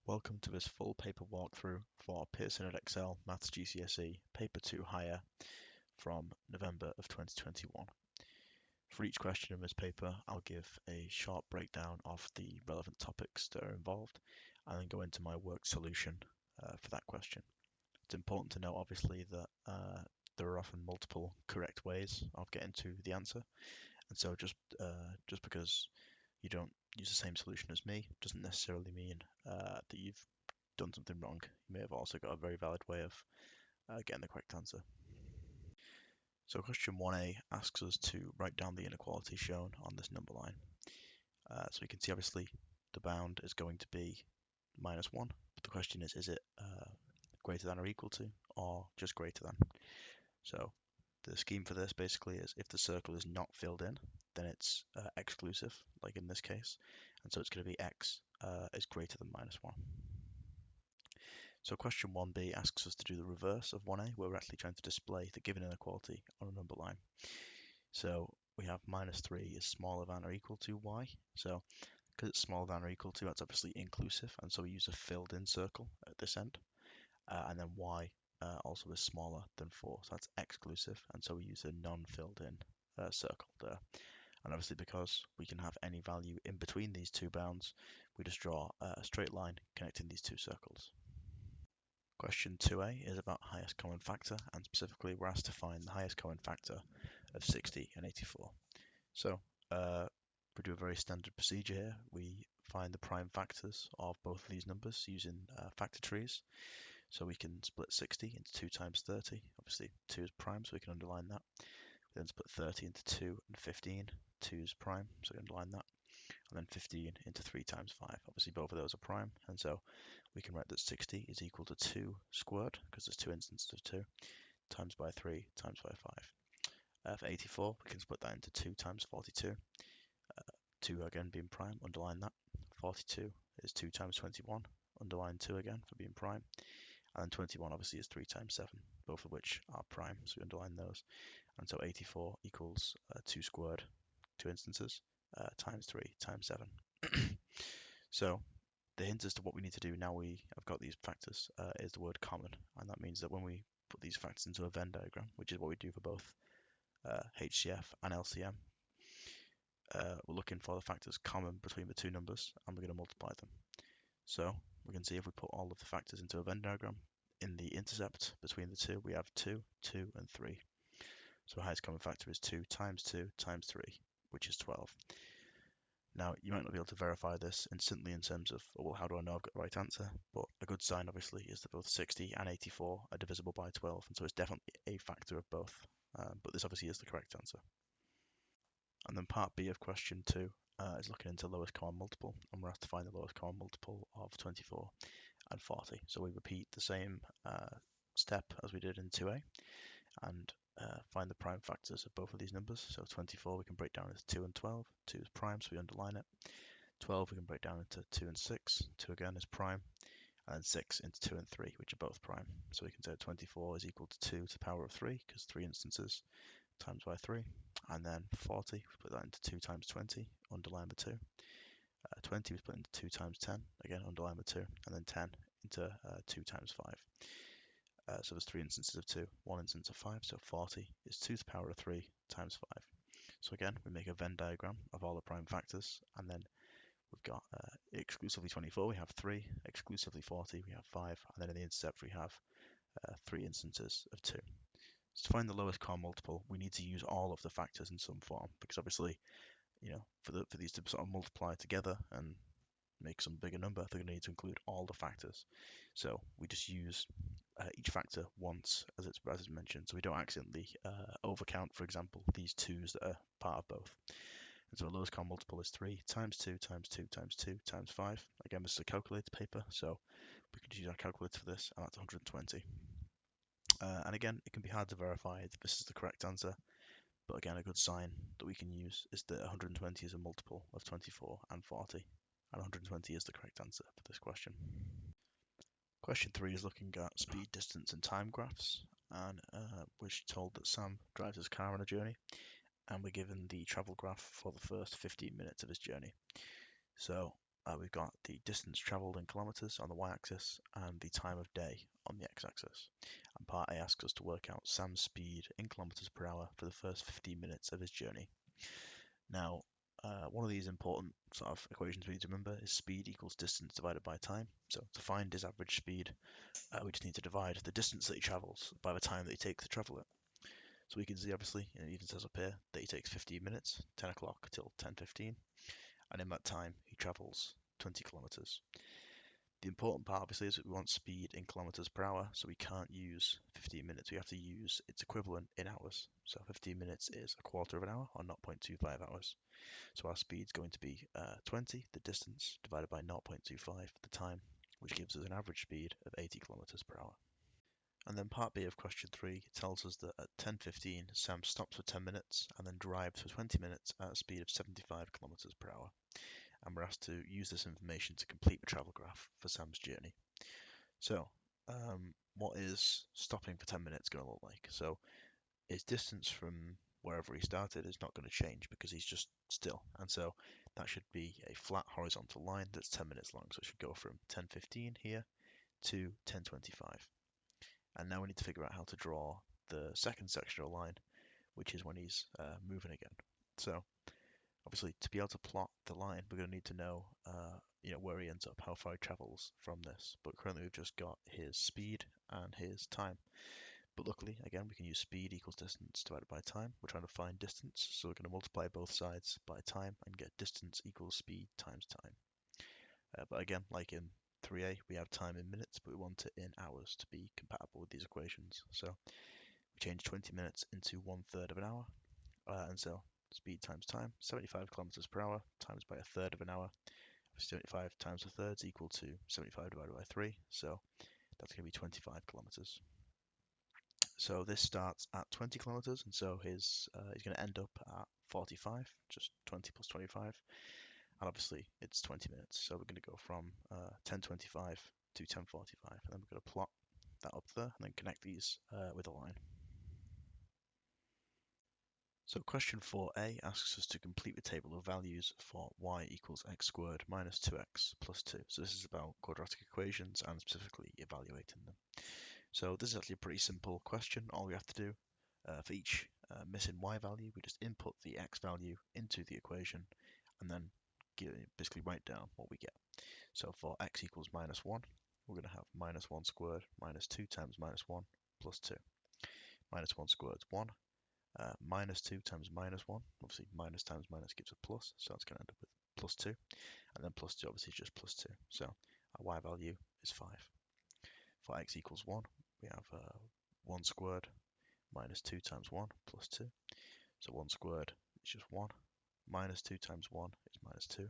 Welcome to this full paper walkthrough for Pearson Edexcel Maths GCSE Paper 2 Higher from November of 2021. For each question in this paper, I'll give a short breakdown of the relevant topics that are involved and then go into my worked solution for that question. It's important to note, obviously, that there are often multiple correct ways of getting to the answer, and so just because you don't use the same solution as me doesn't necessarily mean that you've done something wrong. You may have also got a very valid way of getting the correct answer. So question 1a asks us to write down the inequality shown on this number line. So we can see obviously the bound is going to be -1, but the question is it greater than or equal to, or just greater than? So the scheme for this basically is if the circle is not filled in, then it's exclusive, like in this case, and so it's going to be x is greater than -1. So question 1b asks us to do the reverse of 1a, where we're actually trying to display the given inequality on a number line. So we have -3 is smaller than or equal to y. So because it's smaller than or equal to, that's obviously inclusive, and so we use a filled-in circle at this end. And then y also is smaller than 4, so that's exclusive, and so we use a non-filled-in circle there. And obviously because we can have any value in between these two bounds, we just draw a straight line connecting these two circles. Question 2a is about highest common factor, and specifically we're asked to find the highest common factor of 60 and 84. So we do a very standard procedure here. We find the prime factors of both of these numbers using factor trees. So we can split 60 into 2 times 30. Obviously 2 is prime, so we can underline that. We then split 30 into 2 and 15. 2 is prime, so we underline that. And then 15 into 3 times 5. Obviously both of those are prime, and so we can write that 60 is equal to 2 squared, because there's 2 instances of 2, times by 3 times by 5. For 84, we can split that into 2 times 42. 2 again being prime, underline that. 42 is 2 times 21, underline 2 again for being prime. And then 21 obviously is 3 times 7, both of which are prime, so we underline those. And so 84 equals 2 squared, 2 instances, times 3 times 7. So the hint as to what we need to do now we have got these factors is the word common, and that means that when we put these factors into a Venn diagram, which is what we do for both HCF and LCM, we're looking for the factors common between the two numbers, and we're going to multiply them. So we can see if we put all of the factors into a Venn diagram, in the intercept between the two, we have 2, 2, and 3. So the highest common factor is 2 times 2 times 3, which is 12. Now, you might not be able to verify this instantly in terms of, well, how do I know I've got the right answer? But a good sign, obviously, is that both 60 and 84 are divisible by 12, and so it's definitely a factor of both. But this obviously is the correct answer. And then part B of question 2 is looking into lowest common multiple, and we're asked to find the lowest common multiple of 24 and 40. So we repeat the same step as we did in 2a, and find the prime factors of both of these numbers. So 24 we can break down into 2 and 12. 2 is prime, so we underline it. 12 we can break down into 2 and 6. 2 again is prime. And then 6 into 2 and 3, which are both prime. So we can say 24 is equal to 2 to the power of 3, because 3 instances times by 3. And then 40, we put that into 2 times 20, underline the 2. 20 we split into 2 times 10, again underline the 2. And then 10 into 2 times 5. So there's 3 instances of 2, 1 instance of 5, so 40 is 2 to the power of 3 times 5. So again, we make a Venn diagram of all the prime factors, and then we've got exclusively 24, we have 3, exclusively 40, we have 5, and then in the intercept we have 3 instances of 2. So to find the lowest common multiple, we need to use all of the factors in some form, because obviously, for these to sort of multiply together and make some bigger number, they're going to need to include all the factors. So we just use each factor once, as it's mentioned, so we don't accidentally overcount, for example, these 2's that are part of both. And so the lowest common multiple is 3 times 2 times 2 times 2 times 5. Again, this is a calculator paper, so we could use our calculator for this, and that's 120. And again, it can be hard to verify that this is the correct answer, but again, a good sign that we can use is that 120 is a multiple of 24 and 40, and 120 is the correct answer for this question. Question 3 is looking at speed, distance, and time graphs, and we're told that Sam drives his car on a journey, and we're given the travel graph for the first 15 minutes of his journey. So we've got the distance travelled in kilometres on the y-axis and the time of day on the x-axis. And part A asks us to work out Sam's speed in kilometres per hour for the first 15 minutes of his journey. Now, one of these important sort of equations we need to remember is speed equals distance divided by time. So to find his average speed, we just need to divide the distance that he travels by the time that he takes to travel it. So we can see, obviously, it even says up here that he takes 15 minutes, 10 o'clock till 10:15, and in that time he travels 20 kilometers. The important part, obviously, is that we want speed in kilometers per hour, so we can't use 15 minutes. We have to use its equivalent in hours. So 15 minutes is a quarter of an hour, or 0.25 hours. So our speed's going to be 20, the distance, divided by 0.25, the time, which gives us an average speed of 80 kilometers per hour. And then part B of question 3 tells us that at 10:15, Sam stops for 10 minutes and then drives for 20 minutes at a speed of 75 kilometers per hour. And we're asked to use this information to complete the travel graph for Sam's journey. So, what is stopping for 10 minutes going to look like? So, his distance from wherever he started is not going to change because he's just still. And so that should be a flat horizontal line that's 10 minutes long. So it should go from 10:15 here to 10:25. And now we need to figure out how to draw the second sectional line, which is when he's moving again. So obviously, to be able to plot the line, we're going to need to know, where he ends up, how far he travels from this. But currently, we've just got his speed and his time. But luckily, again, we can use speed equals distance divided by time. We're trying to find distance, so we're going to multiply both sides by time and get distance equals speed times time. But again, like in 3a, we have time in minutes, but we want it in hours to be compatible with these equations. So we change 20 minutes into 1/3 of an hour, and so speed times time, 75 kilometers per hour times by 1/3 of an hour. 75 times 1/3 is equal to 75 divided by 3, so that's going to be 25 kilometers. So this starts at 20 kilometers, and so he's going to end up at 45, just 20 plus 25. And obviously it's 20 minutes, so we're going to go from 10:25 to 10:45, and then we're going to plot that up there and then connect these with a line. So question 4a asks us to complete the table of values for y equals x squared minus 2x plus 2. So this is about quadratic equations and specifically evaluating them. So this is actually a pretty simple question. All we have to do for each missing y value, we just input the x value into the equation and then basically write down what we get. So for x equals minus 1, we're going to have minus 1 squared minus 2 times minus 1 plus 2. Minus 1 squared is 1. Minus 2 times minus 1, obviously minus times minus gives a plus, so it's going to end up with plus 2. And then plus 2 obviously is just plus 2. So our y value is 5. For x equals 1, we have 1 squared minus 2 times 1 plus 2. So 1 squared is just 1. Minus 2 times 1 is minus 2.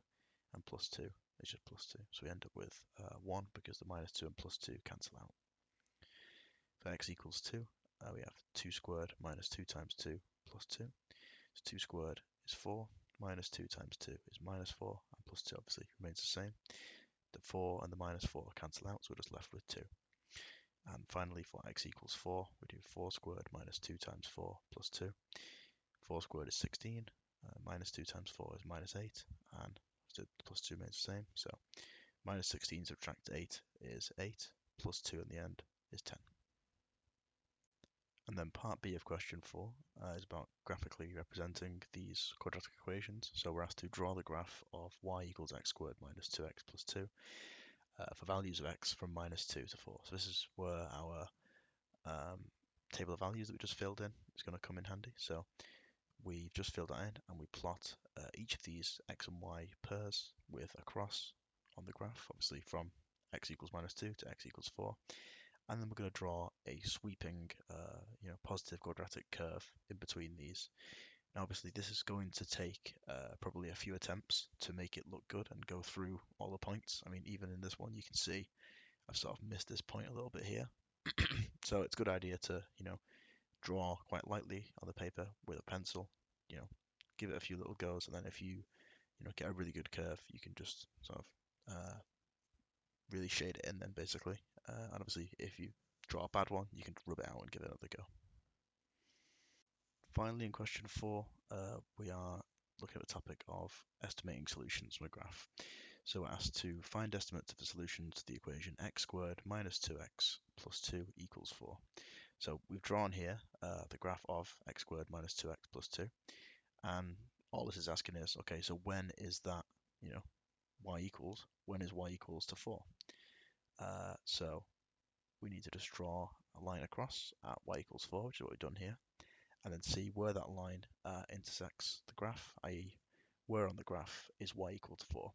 And plus 2 is just plus 2. So we end up with 1 because the minus 2 and plus 2 cancel out. For x equals 2, we have 2 squared minus 2 times 2 plus 2. So 2 squared is 4. Minus 2 times 2 is minus 4. And plus 2 obviously remains the same. The 4 and the minus 4 cancel out, so we're just left with 2. And finally, for x equals 4, we do 4 squared minus 2 times 4 plus 2. 4 squared is 16. Minus 2 times 4 is minus 8. And plus 2 remains the same. So minus 16 subtract 8 is 8. Plus 2 in the end is 10. And then part B of question 4 is about graphically representing these quadratic equations. So we're asked to draw the graph of y equals x squared minus 2x plus 2 for values of x from minus 2 to 4. So this is where our table of values that we just filled in is going to come in handy. So we've just filled that in and we plot each of these x and y pairs with a cross on the graph, obviously from x equals minus 2 to x equals 4. And then we're going to draw a sweeping, positive quadratic curve in between these. Now, obviously, this is going to take probably a few attempts to make it look good and go through all the points. I mean, even in this one, you can see I've sort of missed this point a little bit here. So it's a good idea to, draw quite lightly on the paper with a pencil, give it a few little goes, and then if you, get a really good curve, you can just sort of really shade it in then basically. And obviously if you draw a bad one, you can rub it out and give it another go. Finally, in question 4, we are looking at the topic of estimating solutions from a graph. So we're asked to find estimates of the solution to the equation x squared minus 2x plus 2 equals 4. So we've drawn here the graph of x squared minus 2x plus 2, and all this is asking is, okay, so when is that, when is y equals to 4? So we need to just draw a line across at y equals 4, which is what we've done here, and then see where that line intersects the graph, i.e. where on the graph is y equal to 4.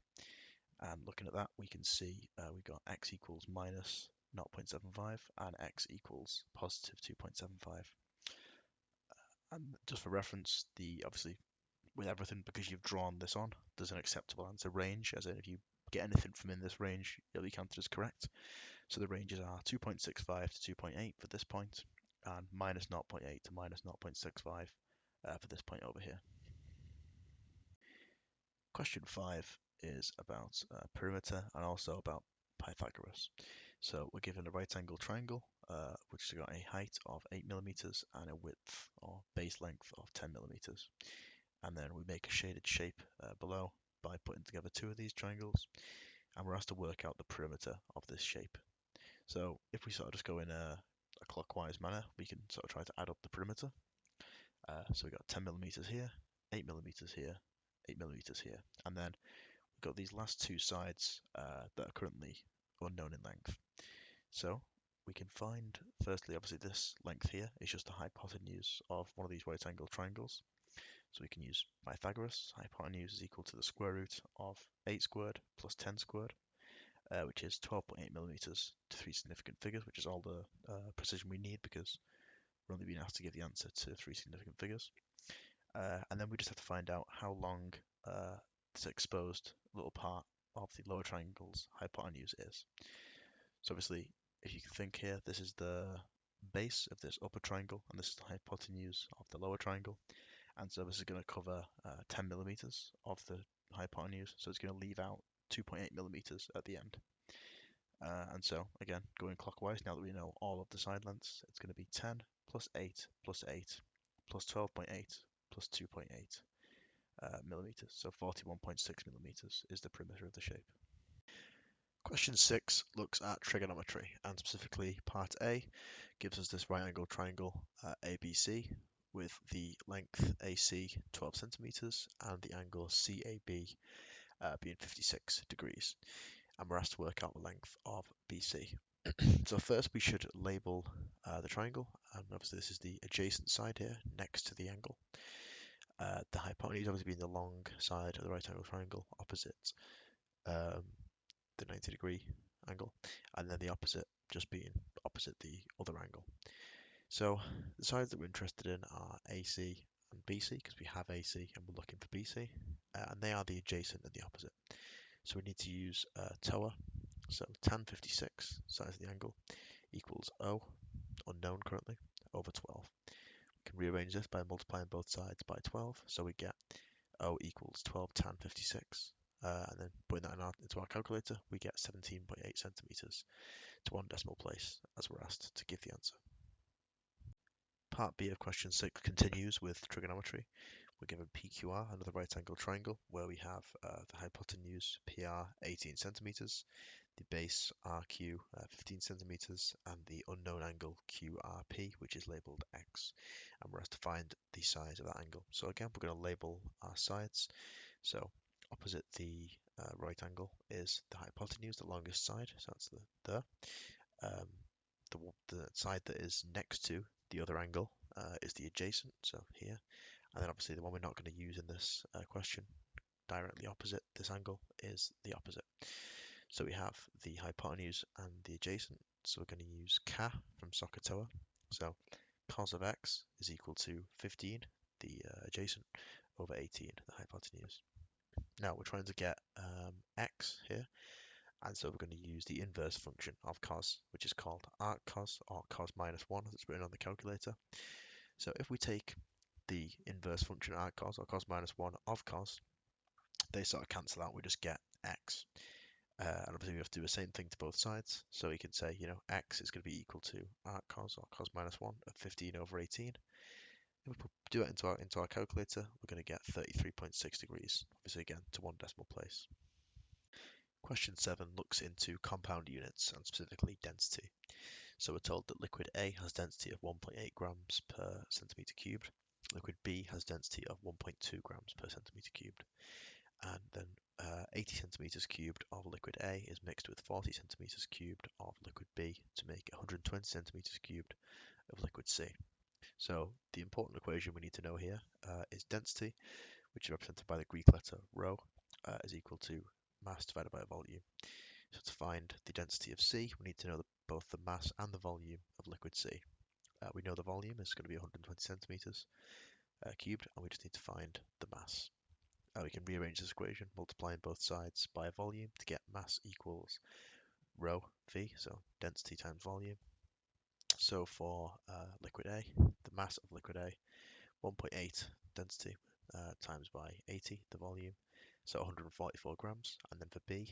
And looking at that, we can see we've got x equals minus 0.75 and x equals positive 2.75. And just for reference, obviously with everything, because you've drawn this on, there's an acceptable answer range, as in if you get anything from in this range, you'll be counted as correct. So the ranges are 2.65 to 2.8 for this point, and minus 0.8 to minus 0.65 for this point over here. Question 5 is about perimeter and also about Pythagoras. So we're given a right angle triangle, which has got a height of 8 millimeters and a width or base length of 10 millimeters. And then we make a shaded shape below by putting together two of these triangles, and we're asked to work out the perimeter of this shape. So if we sort of just go in a clockwise manner, we can sort of try to add up the perimeter. So we've got 10 millimeters here, 8 millimeters here, 8 millimeters here, and then we've got these last two sides that are currently unknown in length. So we can find, firstly, obviously this length here is just the hypotenuse of one of these right angle triangles. So we can use Pythagoras. Hypotenuse is equal to the square root of 8 squared plus 10 squared, which is 12.8 millimeters to three significant figures, which is all the precision we need because we're only being asked to give the answer to three significant figures. And then we just have to find out how long this exposed little part of the lower triangle's hypotenuse is. So obviously, if you can think here, this is the base of this upper triangle, and this is the hypotenuse of the lower triangle. And so this is going to cover 10 millimeters of the hypotenuse, so it's going to leave out 2.8 millimeters at the end. And so, again, going clockwise, now that we know all of the side lengths, it's going to be 10 plus 8 plus 8 plus 12.8 plus 2.8 millimeters. So 41.6 millimeters is the perimeter of the shape. Question 6 looks at trigonometry, and specifically part A gives us this right angle triangle ABC with the length AC 12 centimeters and the angle CAB being 56 degrees. And we're asked to work out the length of BC. So first we should label the triangle, and obviously this is the adjacent side here next to the angle. The hypotenuse obviously being the long side of the right angle triangle opposite the 90-degree angle, and then the opposite just being opposite the other angle. So the sides that we're interested in are AC and BC because we have AC and we're looking for BC, and they are the adjacent and the opposite. So we need to use TOA. So tan 56, size of the angle, equals O, unknown currently, over 12. We can rearrange this by multiplying both sides by 12, so we get O equals 12 tan 56. And then putting that into our calculator, we get 17.8 centimeters to one decimal place as we're asked to give the answer. Part B of question 6 continues with trigonometry. We're given PQR, another right angle triangle, where we have the hypotenuse PR 18 centimeters, the base RQ 15 centimeters, and the unknown angle QRP, which is labeled X. And we're asked to find the size of that angle. So again, we're going to label our sides. So opposite the right angle is the hypotenuse, the longest side. So that's the side that is next to the other angle is the adjacent, so here. And then obviously the one we're not going to use in this question, directly opposite this angle, is the opposite. So we have the hypotenuse and the adjacent, so we're going to use K from SOHCAHTOA. So cos of x is equal to 15, the adjacent, over 18, the hypotenuse. Now we're trying to get x here, and so we're going to use the inverse function of cos, which is called arc cos, or cos minus 1 as it's written on the calculator. So if we take the inverse function arc cos, or cos minus 1 of cos, they sort of cancel out, we just get x. And obviously we have to do the same thing to both sides, so we can say, x is going to be equal to arc cos, or cos minus 1 of 15 over 18. If we do it into our calculator, we're going to get 33.6 degrees, obviously again to one decimal place. Question 7 looks into compound units and specifically density. So we're told that liquid A has density of 1.8 grams per centimeter cubed. Liquid B has density of 1.2 grams per centimeter cubed. And then 80 centimeters cubed of liquid A is mixed with 40 centimeters cubed of liquid B to make 120 centimeters cubed of liquid C. So the important equation we need to know here is density, which is represented by the Greek letter rho, is equal to mass divided by volume. So to find the density of C, we need to know both the mass and the volume of liquid C. We know the volume is going to be 120 centimeters cubed, and we just need to find the mass. We can rearrange this equation, multiplying both sides by volume to get mass equals rho V, so density times volume. So for liquid A, the mass of liquid A, 1.8 density times by 80, the volume, so 144 grams. And then for B,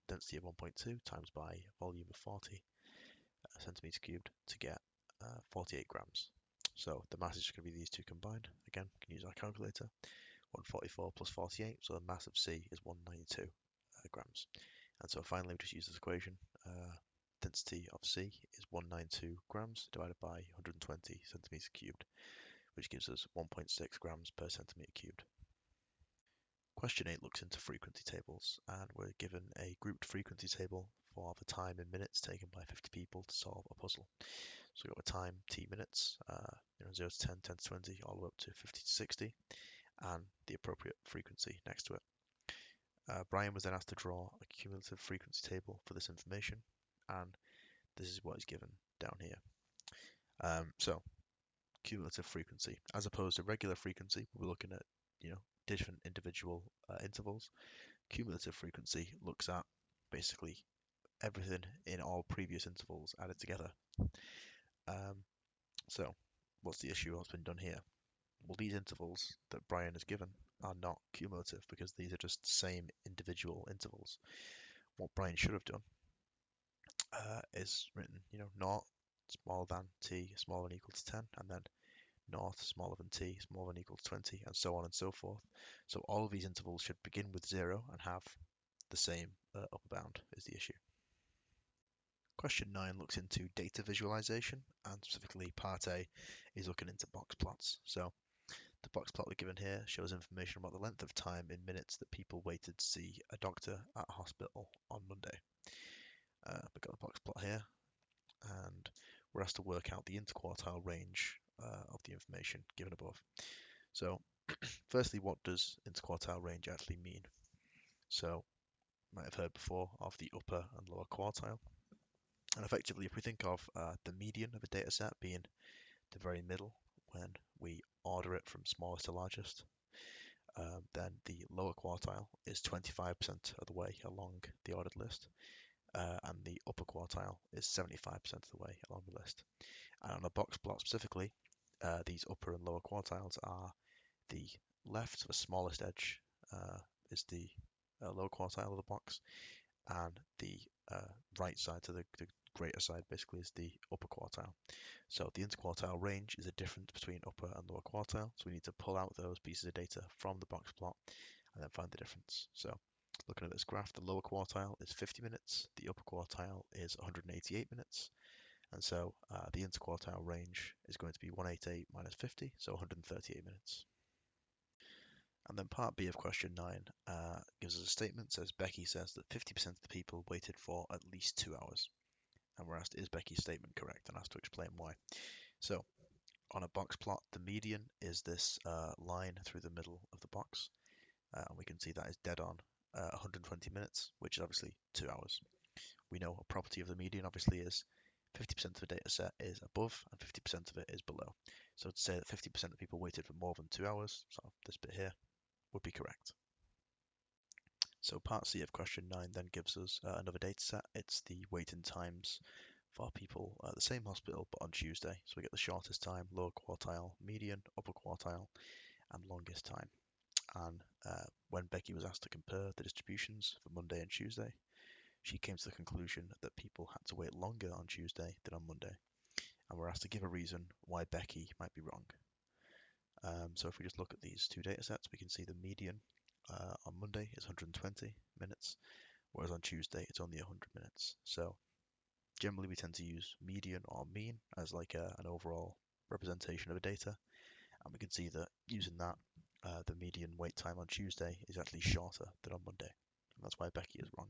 density of 1.2 times by volume of 40 centimeters cubed to get 48 grams. So the mass is just going to be these two combined. Again, we can use our calculator. 144 plus 48, so the mass of C is 192 grams. And so finally, we just use this equation. Density of C is 192 grams divided by 120 centimeters cubed, which gives us 1.6 grams per centimeter cubed. Question 8 looks into frequency tables, and we're given a grouped frequency table for the time in minutes taken by 50 people to solve a puzzle. So we've got a time, t minutes, 0 to 10, 10 to 20, all the way up to 50 to 60, and the appropriate frequency next to it. Brian was then asked to draw a cumulative frequency table for this information, and this is what is given down here. So cumulative frequency, as opposed to regular frequency, we're looking at different individual intervals. Cumulative frequency looks at basically everything in all previous intervals added together. So what's the issue? What's been done here? Well, these intervals that Brian has given are not cumulative because these are just the same individual intervals. What Brian should have done is written, naught smaller than t smaller than equal to 10, and then naught smaller than t smaller than equal to 20, and so on and so forth. So all of these intervals should begin with 0 and have the same upper bound is the issue. Question 9 looks into data visualization, and specifically part A is looking into box plots. So the box plot we're given here shows information about the length of time in minutes that people waited to see a doctor at a hospital on Monday. We've got the box plot here, and we're asked to work out the interquartile range of the information given above. So firstly, what does interquartile range actually mean? So you might have heard before of the upper and lower quartile. And effectively, if we think of the median of a data set being the very middle when we order it from smallest to largest, then the lower quartile is 25% of the way along the ordered list, and the upper quartile is 75% of the way along the list. And on a box plot specifically, these upper and lower quartiles are the left, so the smallest edge is the lower quartile of the box, and the right side, so the greater side basically, is the upper quartile. So the interquartile range is a difference between upper and lower quartile, so we need to pull out those pieces of data from the box plot and then find the difference. So looking at this graph, the lower quartile is 50 minutes, the upper quartile is 188 minutes, and so the interquartile range is going to be 188 minus 50, so 138 minutes. And then part B of question 9 gives us a statement. Says Becky says that 50% of the people waited for at least 2 hours. And we're asked, is Becky's statement correct? And asked to explain why. So on a box plot, the median is this line through the middle of the box. And we can see that is dead on 120 minutes, which is obviously 2 hours. We know a property of the median obviously is 50% of the data set is above and 50% of it is below. So to say that 50% of people waited for more than 2 hours, so this bit here, would be correct. So part C of question 9 then gives us another data set. It's the waiting times for people at the same hospital but on Tuesday. So we get the shortest time, lower quartile, median, upper quartile, and longest time. And when Becky was asked to compare the distributions for Monday and Tuesday, she came to the conclusion that people had to wait longer on Tuesday than on Monday. And we're asked to give a reason why Becky might be wrong. So if we just look at these two data sets, we can see the median on Monday is 120 minutes, whereas on Tuesday it's only 100 minutes. So generally we tend to use median or mean as like an overall representation of a data, and we can see that using that, the median wait time on Tuesday is actually shorter than on Monday, and that's why Becky is wrong.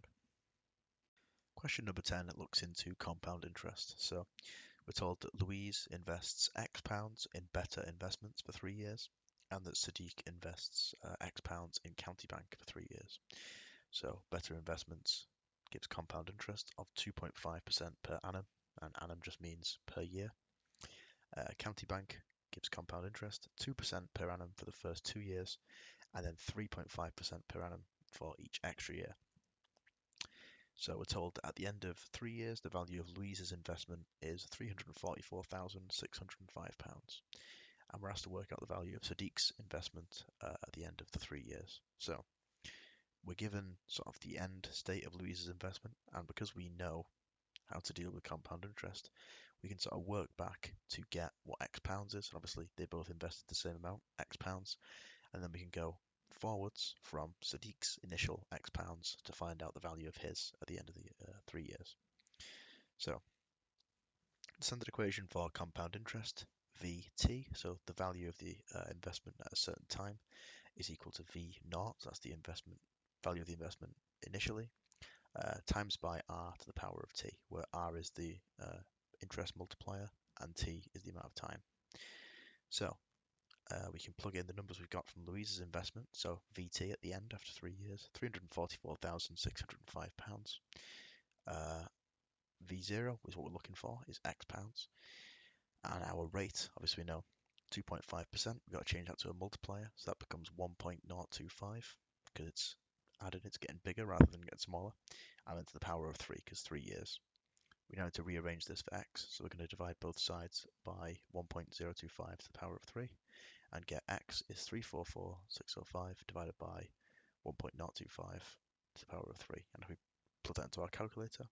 Question number 10, it looks into compound interest. So we're told that Louise invests X pounds in better investments for 3 years, and that Sadiq invests X pounds in County Bank for 3 years. So better investments gives compound interest of 2.5% per annum, and annum just means per year. County Bank gives compound interest 2% per annum for the first 2 years, and then 3.5% per annum for each extra year. So we're told that at the end of 3 years, the value of Louise's investment is £344,605. And we're asked to work out the value of Sadiq's investment at the end of the 3 years. So we're given sort of the end state of Louise's investment, and because we know how to deal with compound interest, we can sort of work back to get what X pounds is. Obviously, they both invested the same amount, X pounds, and then we can go forwards from Sadiq's initial X pounds to find out the value of his at the end of the 3 years. So the standard equation for compound interest, Vt, so the value of the investment at a certain time, is equal to V naught, that's the investment value of the investment initially, times by r to the power of t, where r is the interest multiplier and t is the amount of time. So we can plug in the numbers we've got from Louise's investment. So Vt at the end after 3 years, £344,605. V0 is what we're looking for, is X pounds. And our rate, obviously we know 2.5%, we've got to change that to a multiplier. So that becomes 1.025 because it's added, it's getting bigger rather than getting smaller. And then to the power of 3 because 3 years. We now need to rearrange this for X. So we're going to divide both sides by 1.025 to the power of 3. And get X is 344,605 divided by 1.025 to the power of 3. And if we plug that into our calculator,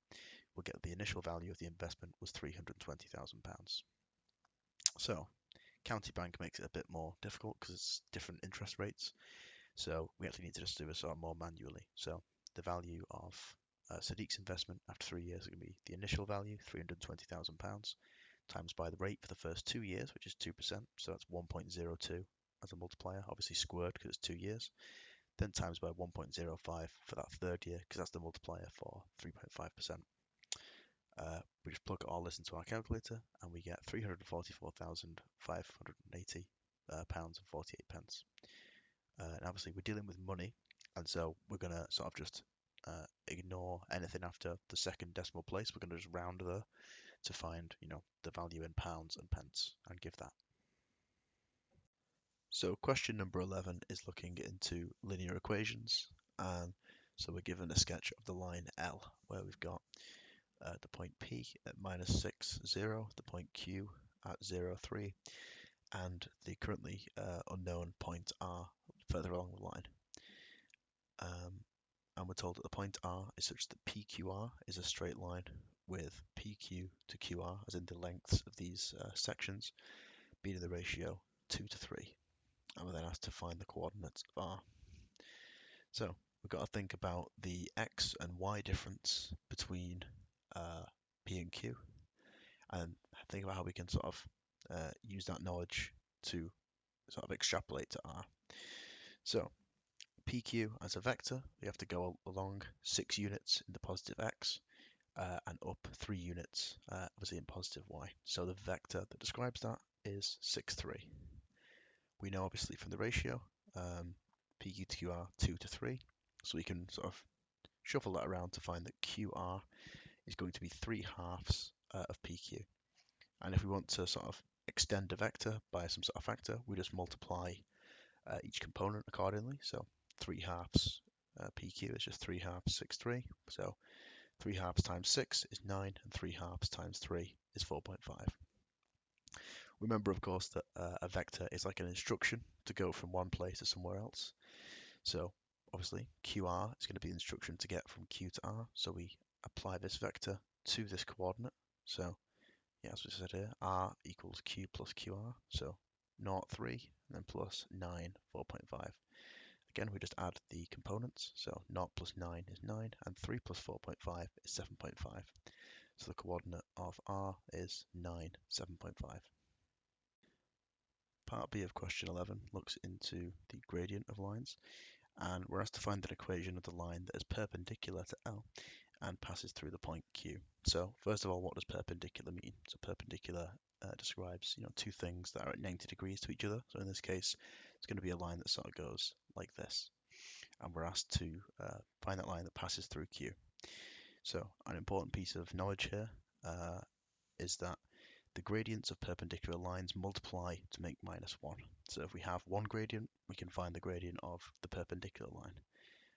we'll get the initial value of the investment was £320,000. So County Bank makes it a bit more difficult because it's different interest rates. So we actually need to just do this sort of more manually. So the value of Sadiq's investment after 3 years is going to be the initial value, £320,000, times by the rate for the first 2 years, which is 2%, so that's 1.02 as a multiplier, obviously squared because it's 2 years, then times by 1.05 for that third year, because that's the multiplier for 3.5%. We just plug all this into our calculator, and we get £344,580 pounds and 48 pence. And obviously we're dealing with money, and so we're going to sort of just ignore anything after the second decimal place. We're going to just round there to find, the value in pounds and pence and give that. So question number 11 is looking into linear equations, and so we're given a sketch of the line L where we've got the point P at -6, 0, the point Q at 0, 3, and the currently unknown point R further along the line. And we're told that the point R is such that PQR is a straight line with PQ to QR, as in the lengths of these sections, being in the ratio 2 to 3. And we're then asked to find the coordinates of R. So we've got to think about the X and Y difference between P and Q, and think about how we can sort of use that knowledge to sort of extrapolate to R. So PQ as a vector, we have to go along 6 units in the positive X and up 3 units, obviously in positive Y. So the vector that describes that is 6, 3. We know obviously from the ratio, PQ to QR 2 to 3, so we can sort of shuffle that around to find that QR is going to be 3/2 of PQ. And if we want to sort of extend a vector by some sort of factor, we just multiply each component accordingly. So 3/2 PQ is just 3/2 6, 3. So 3/2 times 6 is 9, and 3/2 times 3 is 4.5. Remember, of course, that a vector is like an instruction to go from one place to somewhere else. So obviously QR is going to be the instruction to get from Q to R. So we apply this vector to this coordinate. So yeah, as we said here, R equals Q plus QR. So 0, 3, and then plus 9, 4.5. again, we just add the components. So 0 plus 9 is 9, and 3 plus 4.5 is 7.5. So the coordinate of r is 9, 7.5. Part B of question 11 looks into the gradient of lines, and we're asked to find an equation of the line that is perpendicular to L and passes through the point Q. So first of all, what does perpendicular mean? So perpendicular describes two things that are at 90 degrees to each other. So in this case, it's going to be a line that sort of goes like this, and we're asked to find that line that passes through Q. So an important piece of knowledge here is that the gradients of perpendicular lines multiply to make -1. So if we have one gradient, we can find the gradient of the perpendicular line.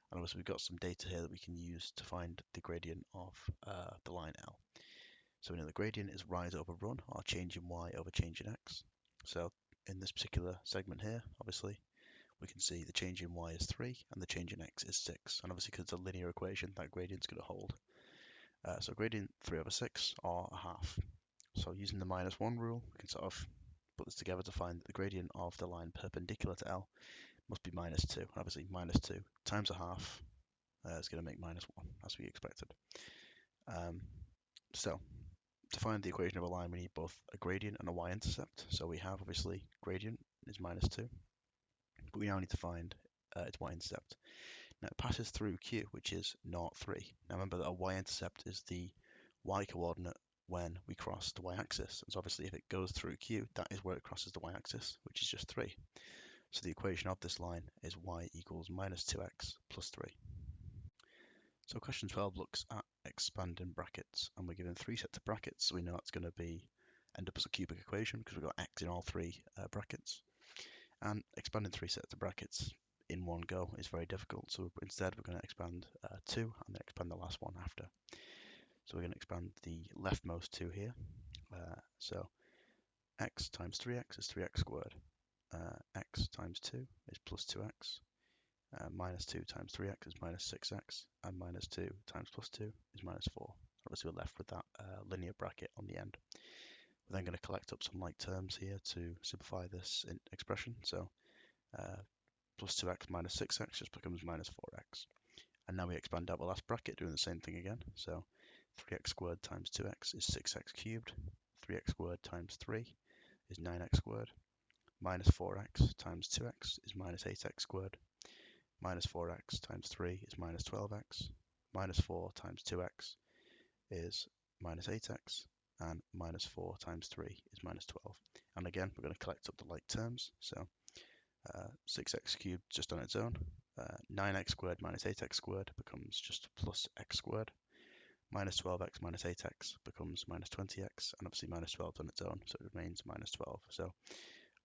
And obviously we've got some data here that we can use to find the gradient of the line L. So we know the gradient is rise over run, or change in y over change in x. So in this particular segment here, obviously, we can see the change in y is 3 and the change in x is 6. And obviously because it's a linear equation, that gradient's going to hold. So gradient 3 over 6, or a half. So using the -1 rule, we can sort of put this together to find that the gradient of the line perpendicular to L must be -2. Obviously, -2 times a half is going to make -1, as we expected. So to find the equation of a line, we need both a gradient and a y-intercept. So we have, obviously, gradient is -2, but we now need to find its y-intercept. Now it passes through Q, which is 0, 3. Now remember that a y-intercept is the y-coordinate when we cross the y-axis. So obviously if it goes through Q, that is where it crosses the y-axis, which is just 3. So the equation of this line is y equals -2x plus 3. So question 12 looks at expanding brackets, and we're given 3 sets of brackets, so we know it's going to end up as a cubic equation because we've got x in all 3 brackets. And expanding 3 sets of brackets in one go is very difficult, so instead we're going to expand 2 and then expand the last one after. So we're going to expand the leftmost 2 here. So x times 3x is 3x squared. X times 2 is plus 2x. -2 times 3x is -6x, and -2 times +2 is -4. Obviously we're left with that linear bracket on the end. We're then going to collect up some like terms here to simplify this expression. So plus 2x minus 6x just becomes -4x. And now we expand out the last bracket, doing the same thing again. So 3x squared times 2x is 6x cubed. 3x squared times 3 is 9x squared. -4x times 2x is -8x squared. -4x times 3 is -12x. -4 times 2x is -8x. And -4 times 3 is -12. And again, we're going to collect up the like terms. So 6x cubed just on its own. 9x squared minus 8x squared becomes just plus x squared. -12x minus 8x becomes -20x. And obviously -12 on its own, so it remains -12. So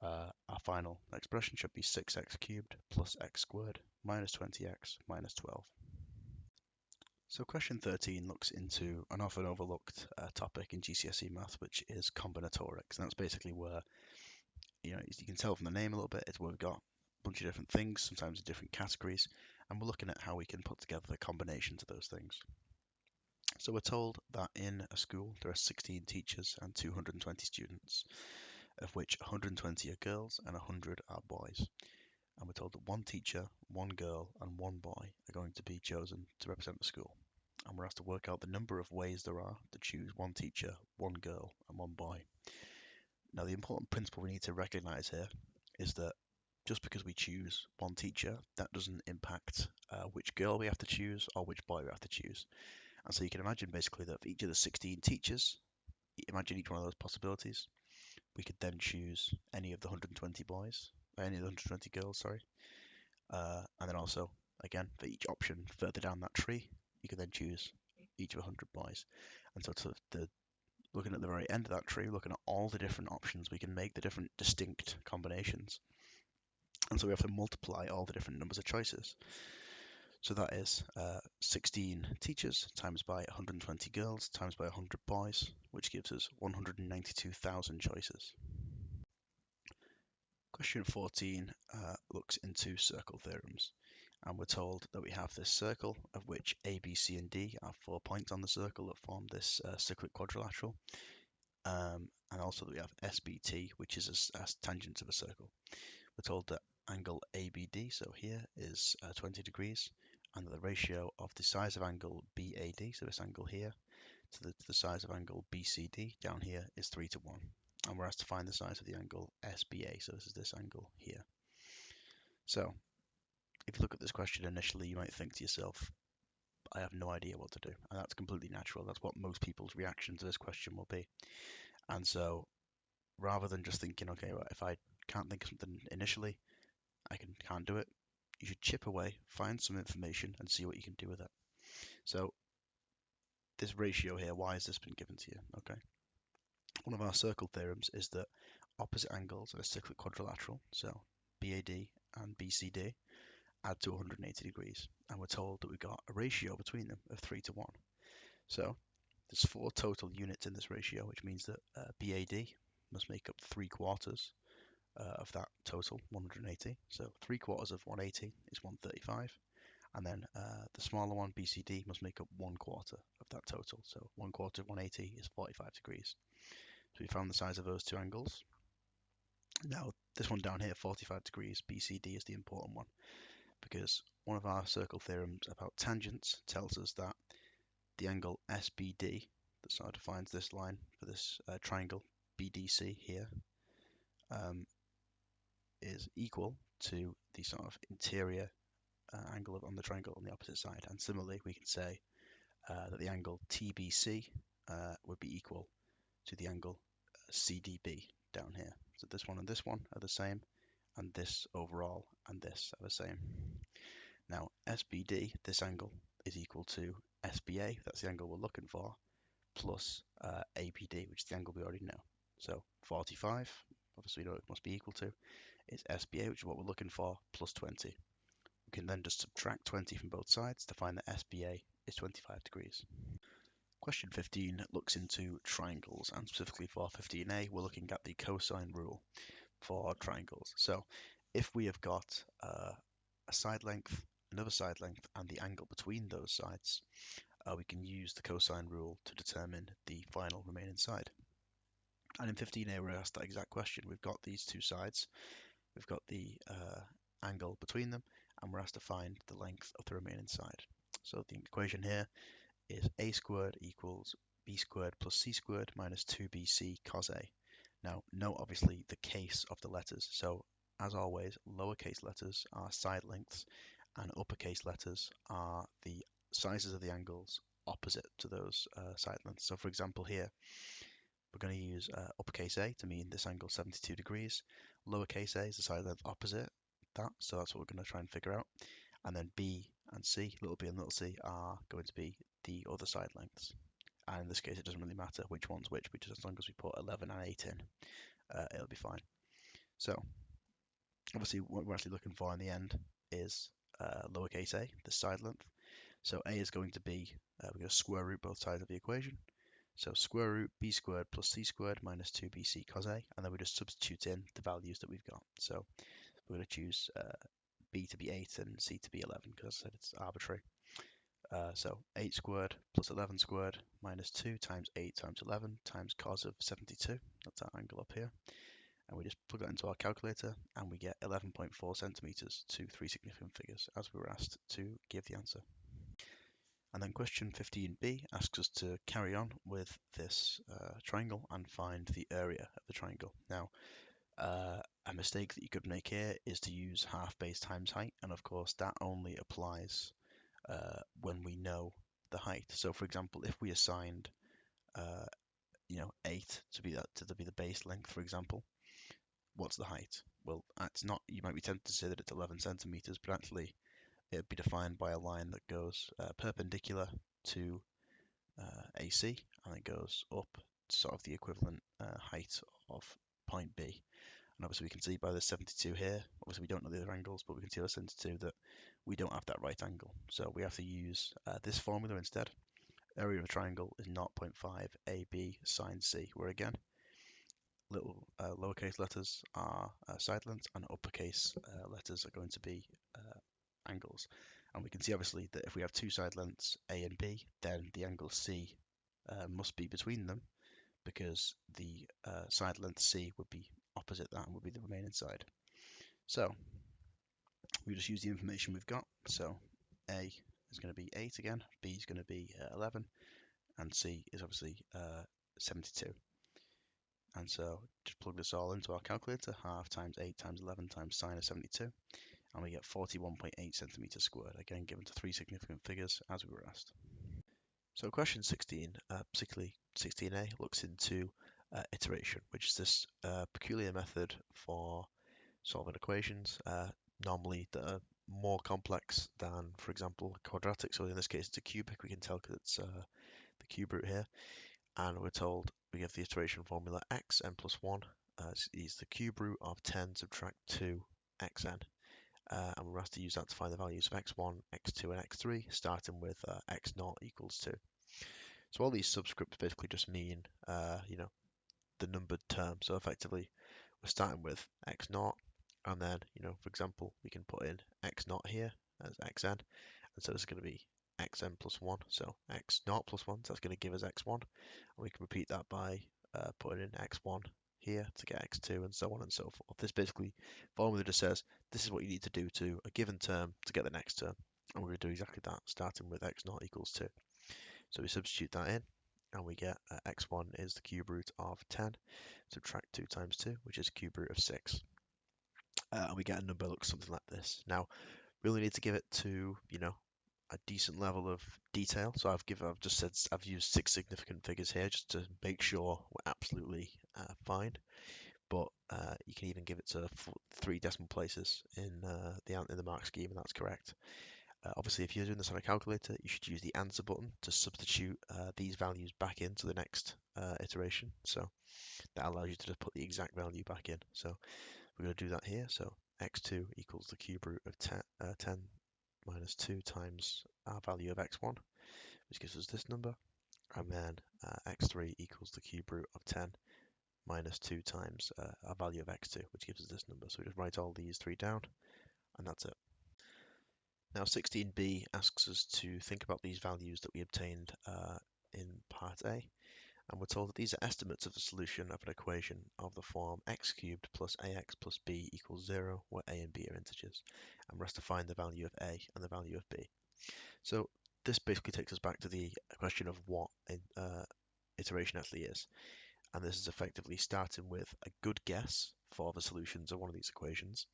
our final expression should be 6x cubed plus x squared minus 20x minus 12. So question 13 looks into an often overlooked topic in GCSE Maths, which is Combinatorics. And that's basically where, you can tell from the name a little bit, it's where we've got a bunch of different things, sometimes in different categories, and we're looking at how we can put together the combinations of those things. So we're told that in a school there are 16 teachers and 220 students, of which 120 are girls and 100 are boys. And we're told that one teacher, one girl, and one boy are going to be chosen to represent the school. And we're asked to work out the number of ways there are to choose one teacher, one girl, and one boy. Now, the important principle we need to recognize here is that just because we choose one teacher, that doesn't impact which girl we have to choose or which boy we have to choose. And so you can imagine basically that for each of the 16 teachers, imagine each one of those possibilities. We could then choose any of the 120 boys, any of the 120 girls, sorry. And then also, again, for each option further down that tree, you can then choose each of 100 boys. And so looking at the very end of that tree, looking at all the different options, we can make the different distinct combinations. And so we have to multiply all the different numbers of choices. So that is 16 teachers times by 120 girls times by 100 boys, which gives us 192,000 choices. Question 14 looks into circle theorems, and we're told that we have this circle of which A, B, C, and D are 4 points on the circle that form this cyclic quadrilateral, and also that we have SBT, which is a tangent of a circle. We're told that angle ABD, so here is 20 degrees, and the ratio of the size of angle BAD, so this angle here, to the size of angle BCD down here is 3 to 1. And we're asked to find the size of the angle SBA, so this is this angle here. So if you look at this question initially, you might think to yourself, I have no idea what to do. And that's completely natural. That's what most people's reaction to this question will be. And so rather than just thinking, okay, well, if I can't think of something initially, I can't do it, you should chip away, find some information and see what you can do with it. So this ratio here, why has this been given to you? Okay. One of our circle theorems is that opposite angles of a cyclic quadrilateral, so BAD and BCD, add to 180 degrees. And we're told that we've got a ratio between them of 3 to 1. So there's 4 total units in this ratio, which means that BAD must make up 3/4 of that total 180. So 3/4 of 180 is 135. And then the smaller one, BCD, must make up 1/4 of that total. So 1/4 of 180 is 45 degrees. So we found the size of those two angles. Now this one down here, 45 degrees, BCD, is the important one, because one of our circle theorems about tangents tells us that the angle SBD, that sort of defines this line for this triangle BDC here, is equal to the sort of interior angle on the triangle on the opposite side. And similarly, we can say that the angle TBC would be equal to the angle CDB down here. So this one and this one are the same, and this overall and this are the same. Now SBD, this angle, is equal to SBA, that's the angle we're looking for, plus ABD, which is the angle we already know. So 45, obviously we know it must be equal to, is SBA, which is what we're looking for, plus 20. We can then just subtract 20 from both sides to find that SBA is 25 degrees. Question 15 looks into triangles, and specifically for 15a, we're looking at the cosine rule for triangles. So if we have got a side length, another side length, and the angle between those sides, we can use the cosine rule to determine the final remaining side. And in 15a, we're asked that exact question. We've got these two sides, we've got the angle between them, and we're asked to find the length of the remaining side. So the equation here is a squared equals b squared plus c squared minus 2bc cos a. Now, note obviously the case of the letters. So as always, lowercase letters are side lengths, and uppercase letters are the sizes of the angles opposite to those side lengths. So for example here, we're going to use uppercase A to mean this angle 72 degrees. Lowercase a is the side length opposite that, so that's what we're going to try and figure out. And then B and C, little b and little c, are going to be the other side lengths. And in this case, it doesn't really matter which one's which, because as long as we put 11 and 8 in, it'll be fine. So obviously what we're actually looking for in the end is lowercase a, the side length. So A is going to be, we're going to square root both sides of the equation. So square root b squared plus c squared minus 2bc cos a, and then we just substitute in the values that we've got. So we're going to choose b to be 8 and c to be 11, because I said it's arbitrary. So 8 squared plus 11 squared minus 2 times 8 times 11 times cos of 72. That's our angle up here. And we just plug that into our calculator, and we get 11.4 centimeters to 3 significant figures, as we were asked to give the answer. And then question 15b asks us to carry on with this triangle and find the area of the triangle. Now, a mistake that you could make here is to use half base times height, and of course that only applies when we know the height. So for example, if we assigned 8 to be the base length, for example, what's the height? Well, it's not, you might be tempted to say that it's 11 centimeters, but actually it would be defined by a line that goes perpendicular to AC, and it goes up to sort of the equivalent height of point B. And obviously we can see by the 72 here, obviously we don't know the other angles, but we can see by 72 that we don't have that right angle. So we have to use this formula instead. Area of a triangle is 0.5 AB sine C, where again, little lowercase letters are side lengths, and uppercase letters are going to be angles. And we can see obviously that if we have two side lengths A and B, then the angle C must be between them, because the side length C would be opposite that and would be the remaining side. So we just use the information we've got. So A is going to be 8 again, B is going to be 11, and C is obviously 72. And so just plug this all into our calculator, half times 8 times 11 times sine of 72, and we get 41.8 centimeters squared, again given to three significant figures as we were asked. So question 16, particularly 16a, looks into iteration, which is this peculiar method for solving equations, normally that are more complex than, for example, quadratic. So in this case, it's a cubic. We can tell because it's the cube root here. And we're told we have the iteration formula xn plus 1 is the cube root of 10 subtract 2 xn. And we're asked to use that to find the values of x1, x2, and x3, starting with x0 equals 2. So all these subscripts basically just mean, the numbered term. So effectively, we're starting with x0, and then, for example, we can put in x0 here as xn, and so this is going to be xn plus 1, so x0 plus 1, so that's going to give us x1, and we can repeat that by putting in x1 here to get x2, and so on and so forth. This basically formula just says this is what you need to do to a given term to get the next term, and we're going to do exactly that, starting with x0 equals 2. So we substitute that in, and we get x1 is the cube root of 10, subtract 2 times 2, which is cube root of 6. And we get a number that looks something like this. Now, we only need to give it to, a decent level of detail. So I've used 6 significant figures here just to make sure we're absolutely fine. But you can even give it to 3 decimal places in the mark scheme, and that's correct. Obviously, if you're doing this on a calculator, you should use the answer button to substitute these values back into the next iteration. So that allows you to just put the exact value back in. So we're going to do that here. So x2 equals the cube root of 10 minus 2 times our value of x1, which gives us this number. And then x3 equals the cube root of 10 minus 2 times our value of x2, which gives us this number. So we just write all these 3 down, and that's it. Now 16b asks us to think about these values that we obtained in part A, and we're told that these are estimates of the solution of an equation of the form x cubed plus ax plus b equals 0, where a and b are integers, and we're asked to find the value of a and the value of b. So this basically takes us back to the question of what iteration actually is, and this is effectively starting with a good guess for the solutions of one of these equations,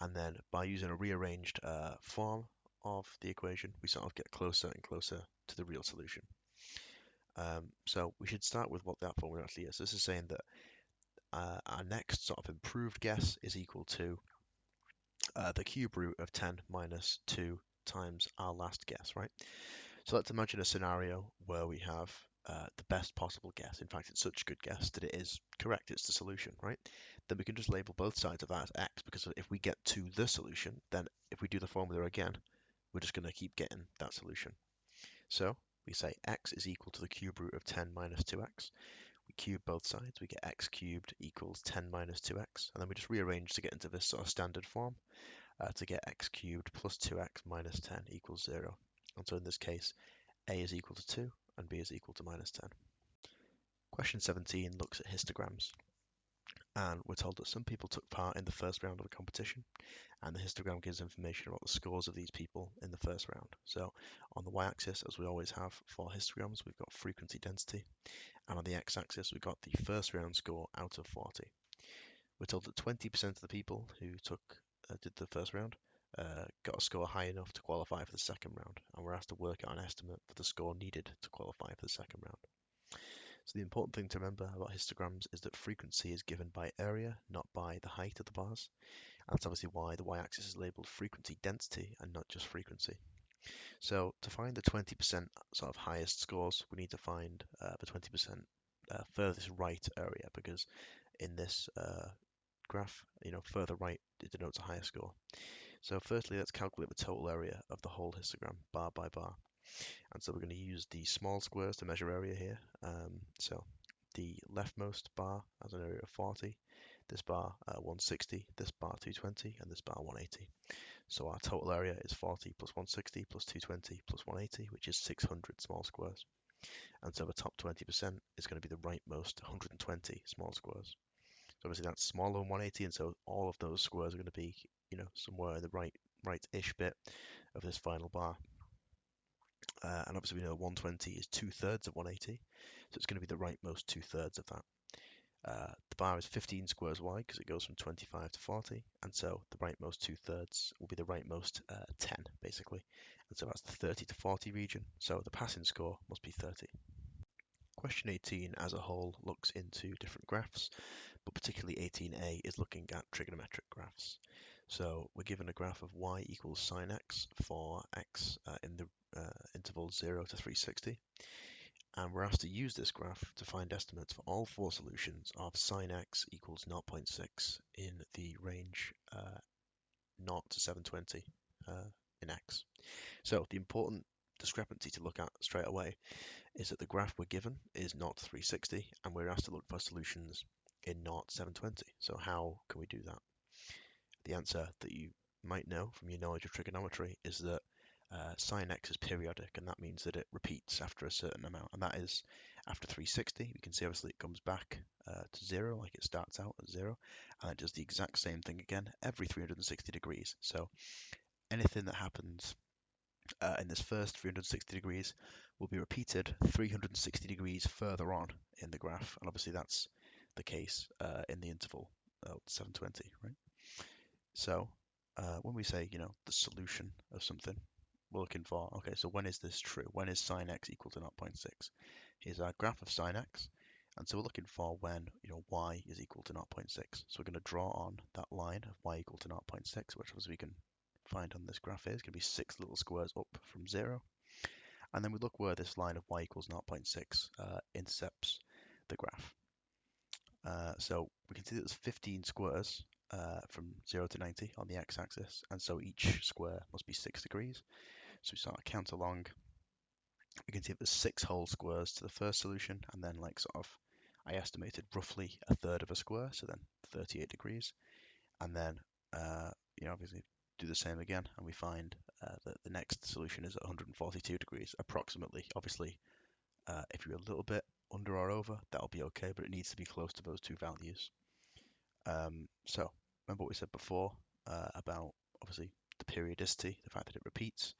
and then by using a rearranged form of the equation, we sort of get closer and closer to the real solution. So we should start with what that formula actually is. This is saying that our next sort of improved guess is equal to the cube root of 10 minus 2 times our last guess, right? So let's imagine a scenario where we have the best possible guess. In fact, it's such a good guess that it is correct. It's the solution, right? Then we can just label both sides of that as x, because if we get to the solution, then if we do the formula again, we're just going to keep getting that solution. So we say x is equal to the cube root of 10 minus 2x. We cube both sides. We get x cubed equals 10 minus 2x. And then we just rearrange to get into this sort of standard form to get x cubed plus 2x minus 10 equals 0. And so in this case, a is equal to 2 and b is equal to minus 10. Question 17 looks at histograms. And we're told that some people took part in the first round of the competition, and the histogram gives information about the scores of these people in the first round. So on the y-axis, as we always have for histograms, we've got frequency density, and on the x-axis, we've got the first round score out of 40. We're told that 20% of the people who did the first round got a score high enough to qualify for the second round, and we're asked to work out an estimate for the score needed to qualify for the second round. So the important thing to remember about histograms is that frequency is given by area, not by the height of the bars. And that's obviously why the y-axis is labelled frequency density and not just frequency. So to find the 20% sort of highest scores, we need to find the 20% furthest right area, because in this graph, further right it denotes a higher score. So firstly, let's calculate the total area of the whole histogram, bar by bar. And so we're going to use the small squares to measure area here. So the leftmost bar has an area of 40, this bar 160, this bar 220, and this bar 180. So our total area is 40 plus 160 plus 220 plus 180, which is 600 small squares. And so the top 20% is going to be the rightmost 120 small squares. So obviously that's smaller than 180, and so all of those squares are going to be, somewhere in the right right-ish bit of this final bar. And obviously we know 120 is 2/3 of 180, so it's going to be the rightmost 2/3 of that. The bar is 15 squares wide because it goes from 25 to 40, and so the rightmost 2/3 will be the rightmost 10, basically. And so that's the 30 to 40 region, so the passing score must be 30. Question 18 as a whole looks into different graphs, but particularly 18a is looking at trigonometric graphs. So we're given a graph of y equals sine x for x in the interval 0 to 360. And we're asked to use this graph to find estimates for all four solutions of sine x equals 0.6 in the range 0 to 720 in x. So the important discrepancy to look at straight away is that the graph we're given is 0 to 360, and we're asked to look for solutions in 0 to 720. So how can we do that? The answer that you might know from your knowledge of trigonometry is that sine x is periodic, and that means that it repeats after a certain amount, and that is after 360. We can see obviously it comes back to 0, like it starts out at 0, and it does the exact same thing again every 360 degrees. So anything that happens in this first 360 degrees will be repeated 360 degrees further on in the graph, and obviously that's the case in the interval 720, right? So when we say, the solution of something, we're looking for, okay, so when is this true? When is sine x equal to 0.6? Here's our graph of sine x, and so we're looking for when, y is equal to 0.6. So we're going to draw on that line of y equal to 0.6, which as we can find on this graph here is going to be 6 little squares up from 0. And then we look where this line of y equals 0.6 intercepts the graph. So we can see that there's 15 squares from 0 to 90 on the x-axis, and so each square must be 6 degrees. So we start to count along. We can see that there's 6 whole squares to the first solution, and then I estimated roughly a third of a square, so then 38 degrees. And then, obviously do the same again, and we find that the next solution is at 142 degrees, approximately. Obviously, if you're a little bit under or over, that'll be okay, but it needs to be close to those two values. So remember what we said before about obviously the periodicity, the fact that it repeats.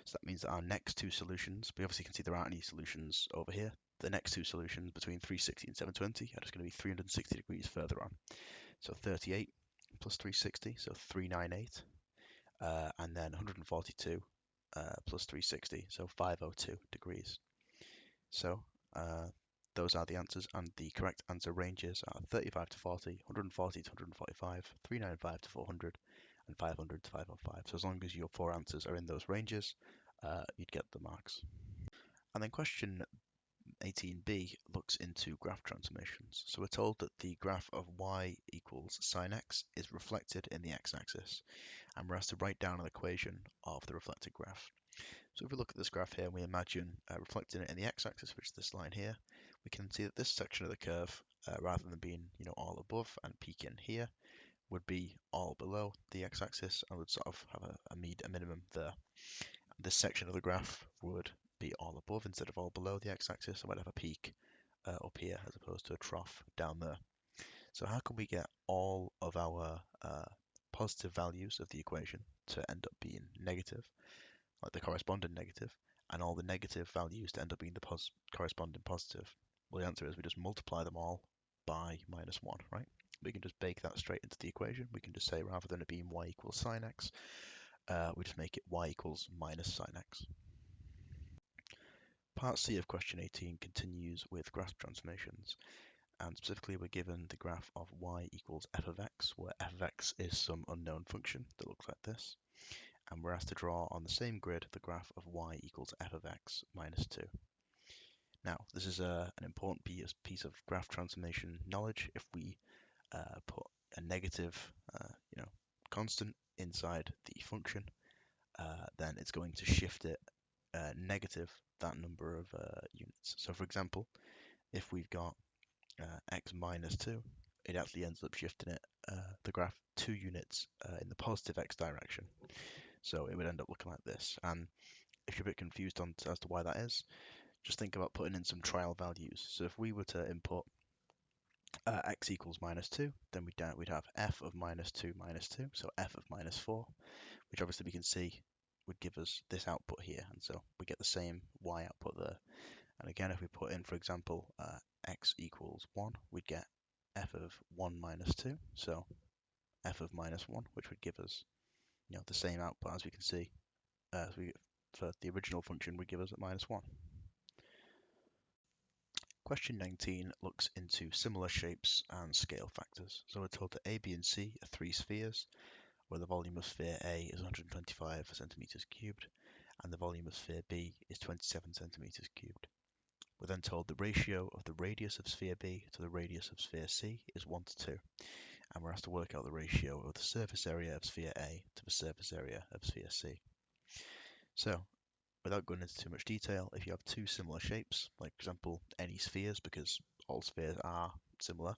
So that means that our next two solutions, we obviously can see there aren't any solutions over here. The next two solutions between 360 and 720 are just going to be 360 degrees further on. So 38 plus 360, so 398, and then 142 plus 360, so 502 degrees. So those are the answers, and the correct answer ranges are 35 to 40, 140 to 145, 395 to 400, and 500 to 505. So as long as your four answers are in those ranges, you'd get the marks. And then question 18b looks into graph transformations. So we're told that the graph of y equals sine x is reflected in the x-axis, and we're asked to write down an equation of the reflected graph. So if we look at this graph here and we imagine reflecting it in the x-axis, which is this line here, we can see that this section of the curve, rather than being all above and peaking here, would be all below the x-axis and would sort of have a minimum there. This section of the graph would be all above instead of all below the x-axis, and would have a peak up here as opposed to a trough down there. So how can we get all of our positive values of the equation to end up being negative, like the corresponding negative, and all the negative values to end up being the corresponding positive? Well, the answer is we just multiply them all by -1, right? We can just bake that straight into the equation. We can just say, rather than it being y equals sine x, we just make it y equals minus sine x. Part C of question 18 continues with graph transformations, and specifically we're given the graph of y equals f of x, where f of x is some unknown function that looks like this, and we're asked to draw on the same grid the graph of y equals f of x minus 2. Now, this is an important piece of graph transformation knowledge. If we put a negative constant inside the function, then it's going to shift it negative that number of units. So for example, if we've got x minus 2, it actually ends up shifting it, the graph 2 units in the positive x direction. So it would end up looking like this. And if you're a bit confused as to why that is, just think about putting in some trial values. So if we were to input x equals -2, then we'd have f of -2 minus 2, so f of -4. which obviously we can see would give us this output here, and so we get the same y output there. And again, if we put in, for example, x equals 1, we'd get f of 1 minus 2, so f of minus 1, which would give us the same output as we can see for the original function would give us at minus 1. Question 19 looks into similar shapes and scale factors. So we're told that A, B, and C are three spheres, where the volume of sphere A is 125 centimeters cubed, and the volume of sphere B is 27 centimeters cubed. We're then told the ratio of the radius of sphere B to the radius of sphere C is 1 to 2, and we're asked to work out the ratio of the surface area of sphere A to the surface area of sphere C. So, without going into too much detail, if you have two similar shapes, like for example any spheres, because all spheres are similar,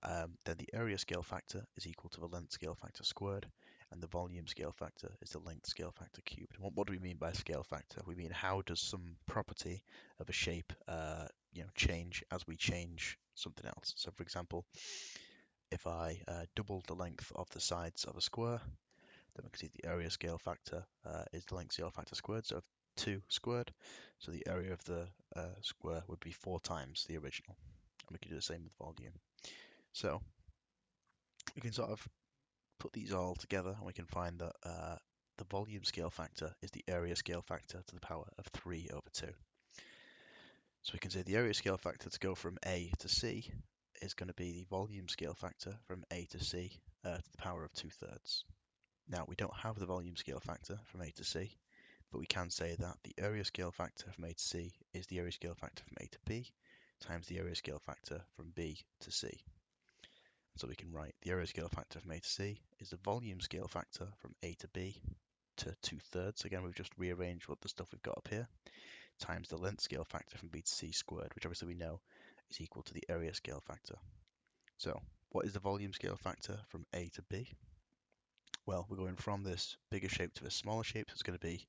then the area scale factor is equal to the length scale factor squared, and the volume scale factor is the length scale factor cubed. And what do we mean by scale factor? We mean how does some property of a shape change as we change something else. So for example, if I double the length of the sides of a square, then we can see the area scale factor is the length scale factor squared, so 2 squared. So the area of the square would be 4 times the original. And we can do the same with volume. So we can sort of put these all together and we can find that the volume scale factor is the area scale factor to the power of 3 over 2. So we can say the area scale factor to go from A to C is going to be the volume scale factor from A to C to the power of 2/3. Now, we don't have the volume scale factor from A to C, but we can say that the area scale factor from A to C is the area scale factor from A to B times the area scale factor from B to C. So we can write the area scale factor from A to C is the volume scale factor from A to B to 2/3. Again, we've just rearranged what the stuff we've got up here, times the length scale factor from B to C squared, which obviously we know is equal to the area scale factor. So what is the volume scale factor from A to B? Well, we're going from this bigger shape to a smaller shape, so it's going to be,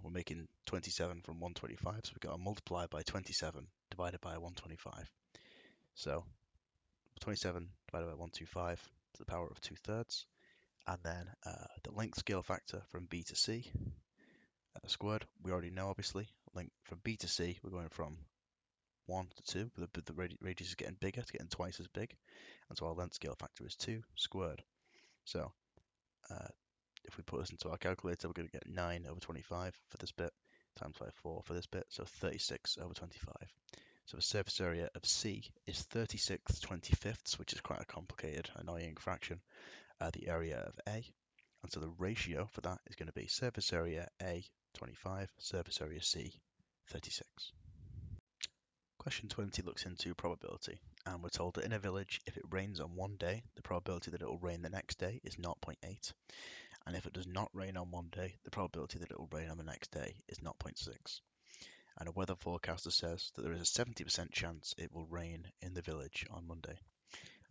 we're making 27 from 125, so we've got to multiply by 27 divided by 125. So 27 divided by 125 to the power of 2/3, and then the length scale factor from B to C squared, we already know obviously. Length from B to C, we're going from 1 to 2, but the radius is getting bigger, it's getting twice as big, and so our length scale factor is 2 squared. So if we put this into our calculator, we're going to get 9 over 25 for this bit, times by 4 for this bit, so 36 over 25. So the surface area of C is 36/25, which is quite a complicated, annoying fraction, the area of A. And so the ratio for that is going to be surface area A, 25, surface area C, 36. Question 20 looks into probability, and we're told that in a village, if it rains on one day, the probability that it will rain the next day is 0.8. And if it does not rain on one day, the probability that it will rain on the next day is 0.6. And a weather forecaster says that there is a 70% chance it will rain in the village on Monday.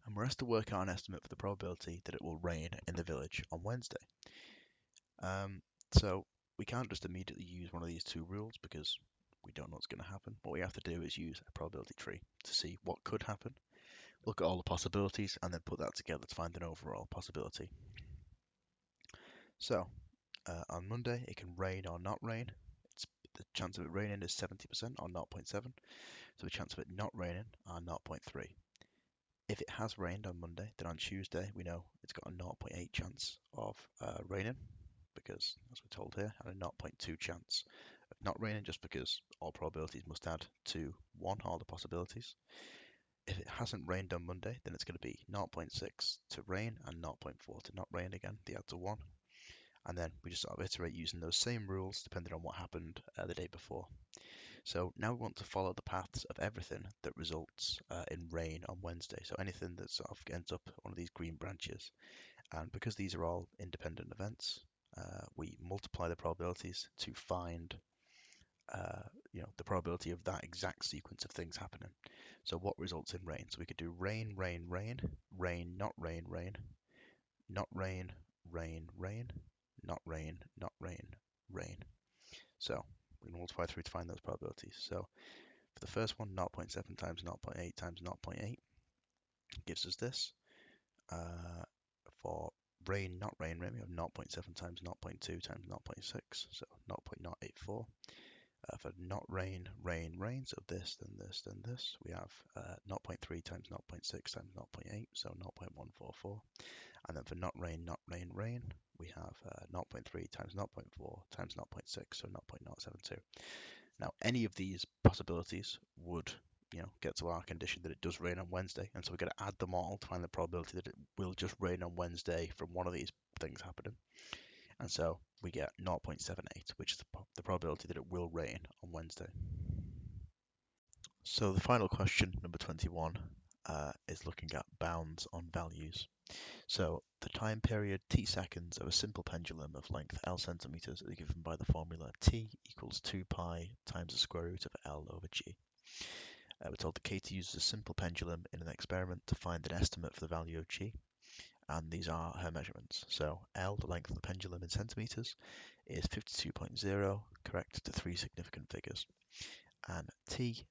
And we're asked to work out an estimate for the probability that it will rain in the village on Wednesday. So we can't just immediately use one of these two rules because we don't know what's going to happen. What we have to do is use a probability tree to see what could happen, look at all the possibilities, and then put that together to find an overall possibility. So on Monday, it can rain or not rain. The chance of it raining is 70% or 0.7. So the chance of it not raining are 0.3. If it has rained on Monday, then on Tuesday we know it's got a 0.8 chance of raining, because as we're told here, and a 0.2 chance of not raining, just because all probabilities must add to 1, all the possibilities. If it hasn't rained on Monday, then it's going to be 0.6 to rain and 0.4 to not rain again, the add to 1. And then we just sort of iterate using those same rules depending on what happened the day before. So now we want to follow the paths of everything that results in rain on Wednesday. So anything that sort of ends up one of these green branches. And because these are all independent events, we multiply the probabilities to find the probability of that exact sequence of things happening. So what results in rain? So we could do rain, rain, rain, rain, not rain, rain, not rain, rain, rain, not rain, not rain, rain. So we multiply through to find those probabilities. So for the first one, 0.7 times 0.8 times 0.8 gives us this. For rain, not rain, we have 0.7 times 0.2 times 0.6, so 0.084. For not rain, rain, rain, so this, then this, then this, we have 0.3 times 0.6 times 0.8, so 0.144. And then for not rain, rain, we have 0.3 times 0.4 times 0.6, so 0.072. Now, any of these possibilities would, get to our condition that it does rain on Wednesday, and so we're going to add them all to find the probability that it will just rain on Wednesday from one of these things happening. And so we get 0.78, which is the probability that it will rain on Wednesday. So the final question, number 21, is looking at bounds on values. So the time period t seconds of a simple pendulum of length L centimeters is given by the formula t equals 2 pi times the square root of L over G. We're told that Katie uses a simple pendulum in an experiment to find an estimate for the value of G, and these are her measurements. So L, the length of the pendulum in centimeters, is 52.0, correct to 3 significant figures. And T,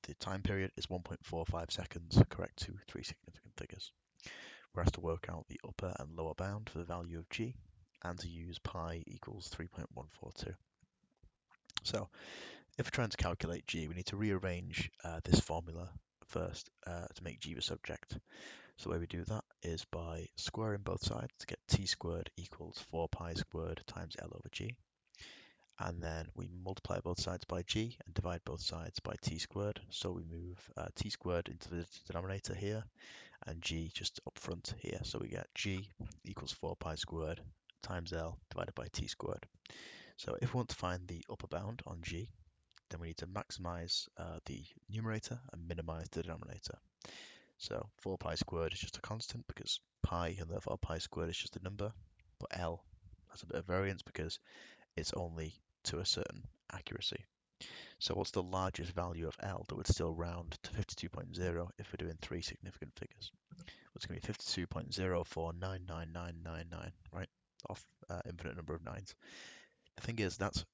the time period, is 1.45 seconds, correct to 3 significant figures. We're asked to work out the upper and lower bound for the value of G, and to use pi equals 3.142. So if we're trying to calculate G, we need to rearrange this formula first to make G the subject. So the way we do that is by squaring both sides to get t squared equals 4 pi squared times L over G. And then we multiply both sides by G and divide both sides by t squared. So we move t squared into the denominator here and G just up front here. So we get G equals 4 pi squared times L divided by t squared. So if we want to find the upper bound on G, then we need to maximize the numerator and minimize the denominator. So 4 pi squared is just a constant because pi, and therefore pi squared is just a number, but L has a bit of variance because it's only to a certain accuracy. So what's the largest value of L that would still round to 52.0 if we're doing 3 significant figures? Well, it's going to be 52.0499999, right? Off infinite number of nines. The thing is, that's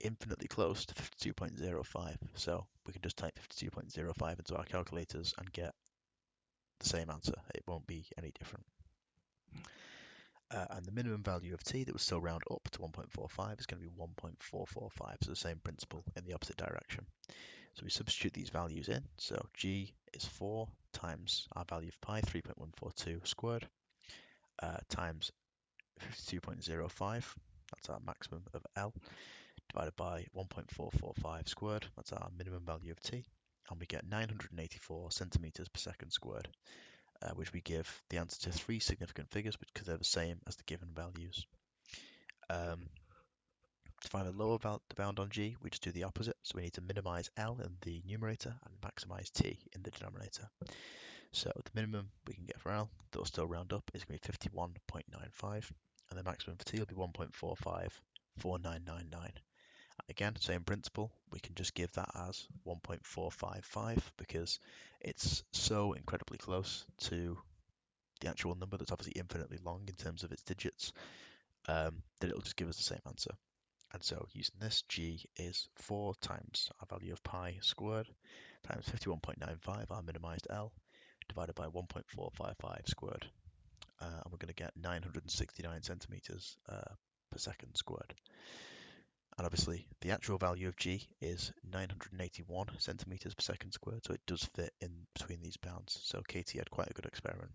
infinitely close to 52.05, so we can just type 52.05 into our calculators and get the same answer. It won't be any different. And the minimum value of t that would still round up to 1.45 is going to be 1.445, so the same principle in the opposite direction. So we substitute these values in, so g is 4 times our value of pi, 3.142 squared, times 52.05, that's our maximum of L, divided by 1.445 squared, that's our minimum value of t, and we get 984 centimeters per second squared, which we give the answer to 3 significant figures because they're the same as the given values. To find the lower bound on G, we just do the opposite. So we need to minimize L in the numerator and maximize T in the denominator. So the minimum we can get for L, that will still round up, is going to be 51.95, and the maximum for T will be 1.454999. Again, same principle, we can just give that as 1.455 because it's so incredibly close to the actual number that's obviously infinitely long in terms of its digits, that it'll just give us the same answer. And so using this, G is 4 times our value of pi squared times 51.95, our minimized L, divided by 1.455 squared. And we're going to get 969 centimeters per second squared. And obviously, the actual value of G is 981 centimeters per second squared, so it does fit in between these bounds. So Katie had quite a good experiment.